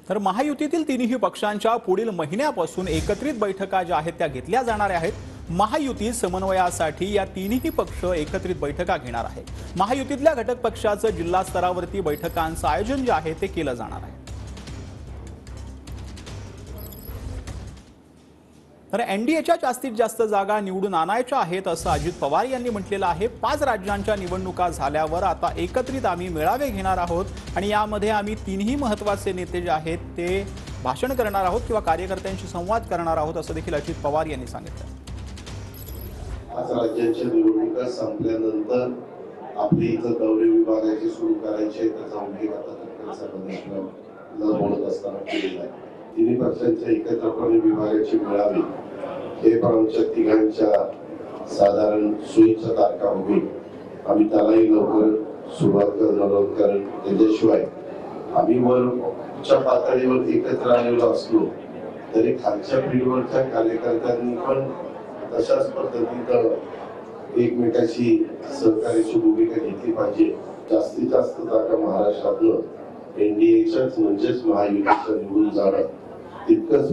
तर महायुतीतील तिन्ही पक्षांच्या पुढील महिन्यापासून एकत्रित बैठका ज्या आहेत त्या घेतल्या जाणार आहेत। महायुती समन्वयासाठी या तिन्ही पक्ष एकत्रित बैठका घेणार आहे। महायुतीतल्या घटक पक्षाचं जिल्हा स्तरावरती बैठकांचं आयोजन जे आहे ते केलं जाणार आहे। तर एनडीएच्या जास्तीत जास्त जागा निवडून आणायच्या आहेत असं अजित पवार यांनी म्हटलेलं आहे। 5 राज्यांच्या निवडणुका झाल्यावर आता एकत्रित आम्ही मेळावे घेणार आहोत आणि यामध्ये आम्ही तिन्ही महत्त्वाचे नेते जे आहेत ते भाषण करणार आहोत किंवा कार्यकर्त्यांशी संवाद करणार आहोत असं देखील अजित पवार यांनी सांगितलं। 5 राज्यांच्या निवडणुका संपल्यानंतर आपली इथं दौरे विभागाचे सुरू करायचे त्याचा उल्लेख आता बोलत असताना केलेला आहे। तिन्ही पक्षांच्या एकत्रपणे विभागाची मेळावे हे पण आमच्या तिघांच्या साधारण सोयीच्या तारखा होईल। आम्ही त्यालाही लवकर सुरुवात करणार आहोत, कारण त्याच्याशिवाय आम्ही वरच्या पातळीवर एकत्र आलेलो असलो तरी खालच्या फील्डवरच्या कार्यकर्त्यांनी पण तशाच पद्धतीनं एकमेकाशी सहकार्याची भूमिका घेतली पाहिजे। जास्तीत जास्त जागा महाराष्ट्रातलं एनडीएच्याच म्हणजेच महायुतीच्या निवडून जाणं तितकंच